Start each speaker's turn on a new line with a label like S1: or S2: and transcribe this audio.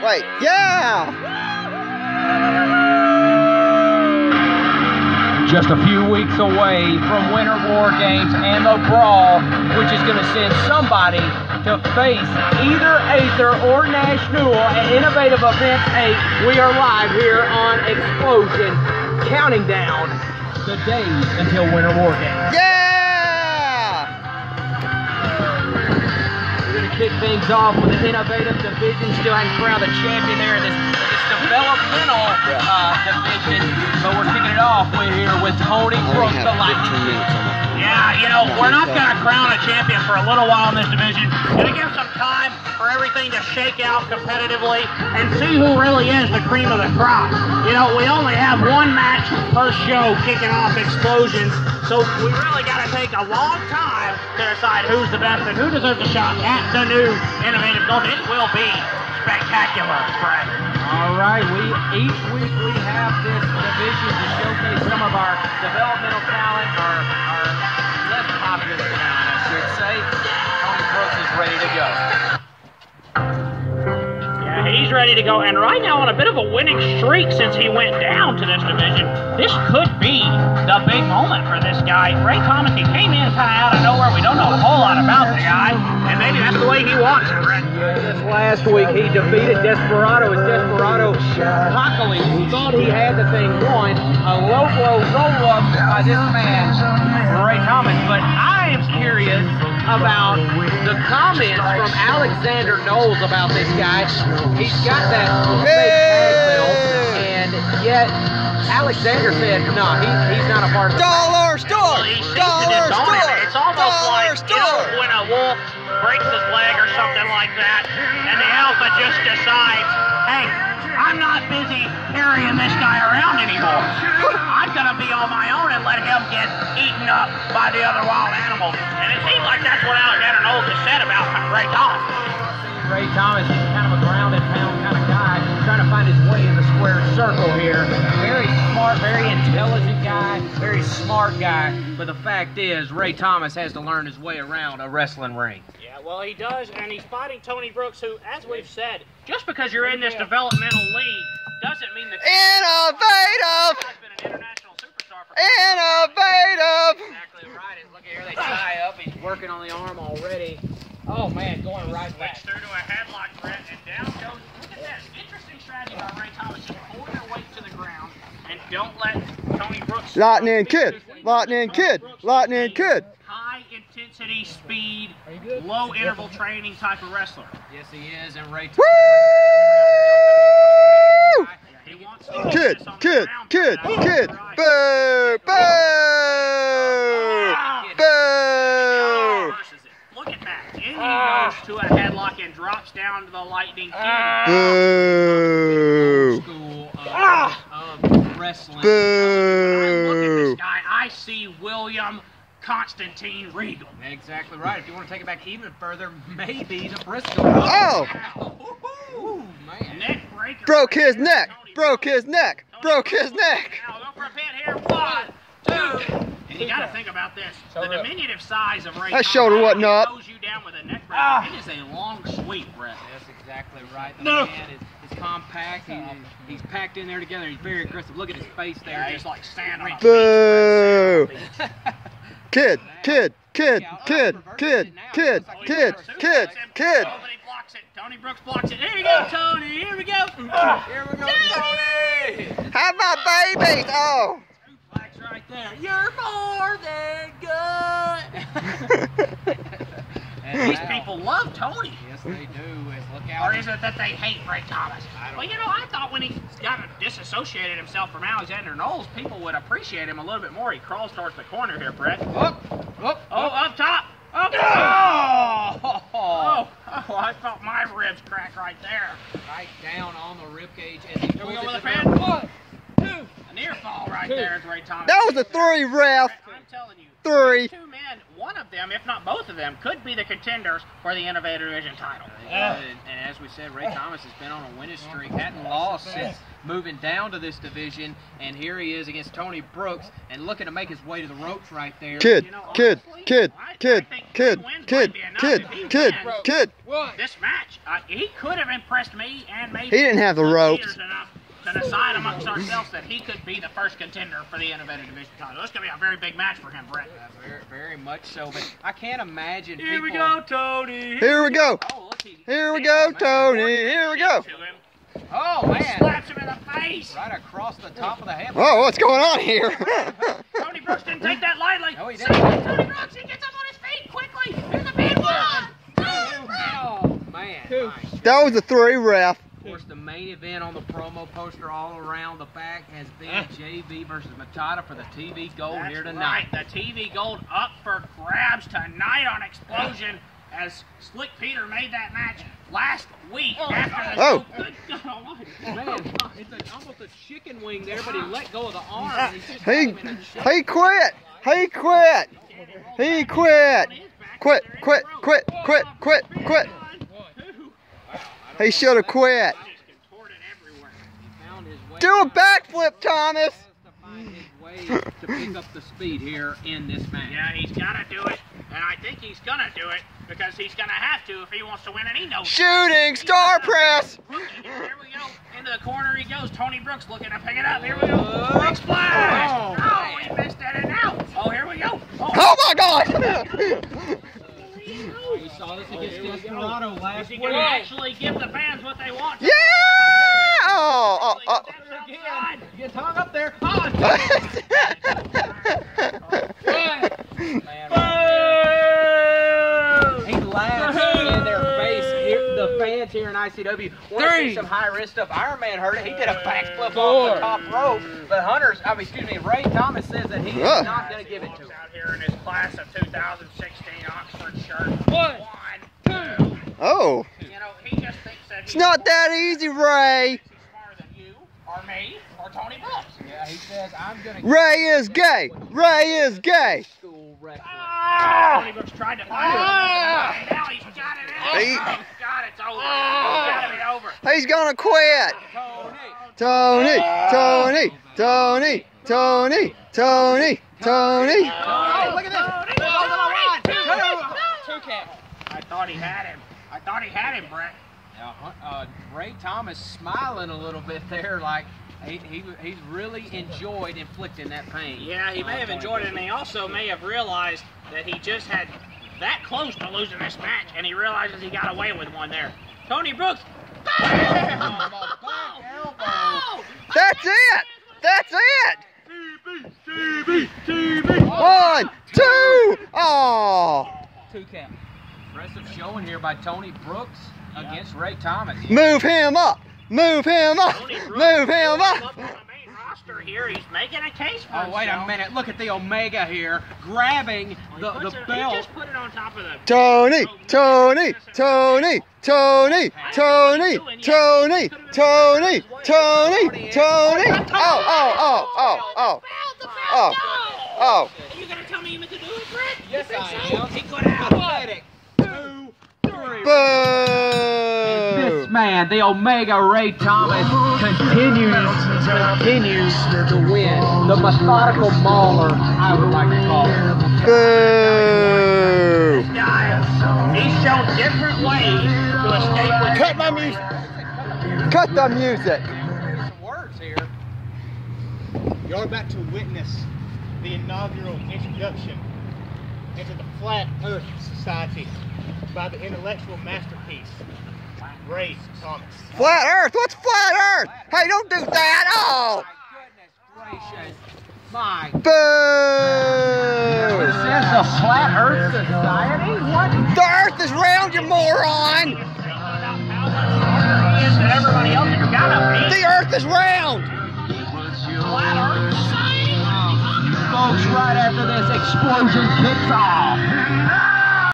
S1: Wait, yeah!
S2: Just a few weeks away from Winter War Games and the Brawl, which is going to send somebody to face either Aether or National at Innovative Events 8. We are live here on Explosion, counting down the days until Winter War Games.
S1: Yeah!
S2: We're going to kick things off with the Innovative Division. Still hasn't crowned the champion there in this developmental division, but we're kicking it off with Tony Brooks, the Lightning.
S3: Yeah, you know, we're not going to crown a champion for a little while in this division. Going to give some time for everything to shake out competitively and see who really is the cream of the crop. You know, we only have one match per show kicking off Explosions, so we really got to take a long time to decide who's the best and who deserves a shot at the new Innovative Gold. It will be spectacular, Brett.
S2: All right, each week we have this division to showcase some of our developmental talent, our less popular talent, I should say. Tony Brooks is ready to go.
S3: Yeah, he's ready to go, and right now on a bit of a winning streak since he went down to this division. This could be the big moment for this guy. Ray Thomas, he came in kind of out of nowhere. We don't know a whole lot about the guy, and maybe that's the way he wants it, Brett.
S2: This last week he defeated Desperado as Desperado cockily thought he had the thing won. A low blow roll up by this man, Ray Thomas. But I am curious about the comments from Alexander Knowles about this guy. He's got that fake tag belt, and yet Alexander said, no, he's not a part of the
S1: Dollar store!
S3: Well, he seems to disown him. It's almost like, you know, when a wolf breaks his leg or something like that, and the alpha just decides, hey, I'm not busy carrying this guy around anymore. I'm going to be on my own and let him get eaten up by the other wild animals. And it seems like that's what Alexander Knowles has said about Ray Thomas.
S2: Ray Thomas is kind of a ground and pound kind of guy, trying to find his way in the square circle here. Very smart, very intelligent guy, very smart guy. But the fact is, Ray Thomas has to learn his way around a wrestling ring.
S3: Yeah, well, he does, and he's fighting Tony Brooks, who, as we've said, just because you're in this developmental league doesn't mean that
S1: Innovative!
S3: has been an international superstar for
S1: Innovative!
S2: Exactly right. And look here, they tie up. He's working on the arm already. Oh man, going right back.
S3: Switch through to a headlock, Brett, and down goes. Look at this. Interesting strategy by Ray Thomas. Just pull your weight to the ground and don't let Tony Brooks.
S1: Lightning Kid! Lightning Kid! Lightning Kid!
S3: High intensity, speed, low interval training type of wrestler.
S2: Yes, he is, and Ray Thomas.
S1: Woo!
S3: He wants to
S1: Kid! Kid! Kid! Kid! Boo! Boo! Boo!
S3: Look at that. In he goes to a headlock and drops down to the Lightning Kid.
S1: Boo!
S2: School of wrestling.
S3: When I look at
S1: Boo!
S3: this guy, I see William Constantine Regal.
S2: Exactly right. If you want to take it back even further, maybe the Briscoe.
S1: Oh!
S2: Ooh, man.
S3: Neck breaker.
S1: Broke his neck! Broke his neck! Broke his neck!
S3: Now go for a pin here. 1, 2. And you got to think about this. The diminutive size of Ray
S1: That
S3: Thomas
S1: shoulder wasn't up.
S3: throws you down with a neck breaker. It is a long sweep, Brett.
S2: That's exactly right. The man is compact. He's packed in there together. He's very aggressive. Look at his face there.
S3: Yeah, he's like standing on a
S1: Boo! Kid! Kid! Kid! Kid! Kid! Kid! Kid! Kid! Kid!
S3: Nobody blocks it. Tony Brooks blocks it. Here we go, Tony. Here we go.
S2: Here we go, Tony!
S1: How about babies? Oh!
S3: Two flags right there.
S2: You're more than good.
S3: These people love Tony.
S2: Yes, they do. Look out.
S3: Or is it that they hate Ray Thomas? Well, you know, I thought when he got disassociated himself from Alexander Knowles, people would appreciate him a little bit more. He crawls towards the corner here, Brett.
S2: Up
S3: Up top. Up top. Oh, I felt my ribs crack right there.
S2: Right down on the ribcage as he
S3: Here we
S2: pulls
S3: go
S2: it
S3: with
S2: to
S3: a
S2: the
S3: fan.
S2: ground. 1, 2.
S3: A near fall right there is Ray Thomas.
S1: That was a 3, ref.
S3: I'm telling you.
S1: 3.
S3: These two men, one of them, if not both of them, could be the contenders for the Innovator Division title.
S2: And as we said, Ray Thomas has been on a winning streak. Hadn't lost since moving down to this division, and here he is against Tony Brooks, and looking to make his way to the ropes right there.
S1: Kid.
S3: This match, he could have impressed me and maybe
S1: He didn't have the ropes.
S3: enough to decide amongst ourselves that he could be the first contender for the Innovative Division title. This is going to be a very big match for him, Brett.
S2: Very, very much so, but I can't imagine
S3: Here we
S2: people...
S3: go, Tony.
S1: Here we go.
S2: Oh, look,
S1: Here we go, Tony. Here we go.
S2: Oh, man.
S3: Slaps him in the face.
S2: Right across the top of the head.
S1: Oh, what's going on here?
S3: Tony Brooks didn't take that lightly.
S2: No, he
S3: See,
S2: didn't.
S3: Tony Brooks, he gets up on his feet quickly. Here's the big one.
S2: Oh, man.
S1: That was the 3 ref.
S2: Of course, the main event on the promo poster all around the back has been JV versus Machado for the TV gold
S3: That's
S2: here tonight.
S3: right. The TV gold up for grabs tonight on Explosion as Slick Peter made that match last week after the
S1: Oh.
S3: Good God almighty.
S2: Man, it's almost a chicken wing there, but he let go of the arm. And he's just
S1: He
S2: got him in a shake.
S1: he quit. He quit. He quit. Quit. He should have quit.
S3: He's contorted everywhere.
S2: He found his way
S1: Do a backflip, Thomas.
S2: to find his way to pick up the speed here in this match.
S3: Yeah, he's got to do it, and I think he's going to do it because he's going to have to if he wants to win, and he knows.
S1: Shooting star press.
S3: Here we go. Into the corner he goes. Tony Brooks looking to pick it up. Here we go. Big splash. Oh, he missed that and out. Oh, here we go.
S1: Oh my God.
S2: We saw this against Desperado last
S3: Is he
S2: week.
S3: going to actually give the fans what they want?
S1: Yeah. Oh.
S3: Outside.
S2: You get hung up there. He laughs in their face. The fans here in ICW want to see some high-risk stuff. Iron Man heard it. He did a backflip off the top rope. But Ray Thomas says that he is not going to give it to him.
S3: Out here in his class of 2016 Oxford shirt. 1, 2.
S1: Oh.
S3: You know, he just thinks that
S1: It's not that easy, Ray.
S3: he's smarter than you, or me, or Tony Brooks.
S2: Yeah, he says, I'm going to...
S1: Ray is gay. Ray is gay.
S2: School record.
S3: Tony Brooks tried to find it. Now he's got it out.
S1: He-
S3: He's got it. It's over. It's got to be over.
S1: He's gonna quit. Tony.
S2: Oh, look at this. Two count.
S3: I thought he had him, Brett.
S2: Now, Ray Thomas smiling a little bit there, like he's really enjoyed inflicting that pain.
S3: Yeah, he may have enjoyed it, and he also may have realized that he just had that close to losing this match, and he realizes he got away with one there. Tony Brooks.
S1: That's it. That's it.
S3: TV.
S1: 1, 2. Oh.
S2: Two count. Impressive showing here by Tony Brooks against Ray Thomas.
S1: Move him up. Move him up.
S3: Tony Brooks
S1: Move him
S3: up
S1: up.
S3: on the main roster here. He's making a case for
S2: Oh,
S3: himself.
S2: wait a minute. Look at the Omega here, grabbing the
S3: He
S2: belt.
S3: just put it on top of the...
S1: Tony. Oh.
S3: Are you going to tell me you meant to do it, Brett?
S2: Yes,
S3: You think
S2: I
S3: so?
S2: am.
S3: He could have.
S2: Athletic. 2, 3.
S1: Boo.
S2: This man, the Omega Ray Thomas, continues to win. The methodical mauler, I would like to call him.
S1: Boo.
S3: This guy, he's shown different ways to escape with...
S1: Cut my music. Cut the music.
S2: Some words here.
S4: You're about to witness the inaugural introduction into the Flat Earth Society by the intellectual masterpiece, Ray Thomas.
S1: Flat Earth. What's flat Earth? Hey, don't do that. Oh.
S2: My goodness gracious. My
S1: Boo.
S2: This is the Flat Earth Society? What?
S1: The Earth is round, you moron.
S3: Everybody else has got to be.
S1: The Earth is round.
S3: Flat Earth Society?
S2: Folks, right after this explosion kicks off.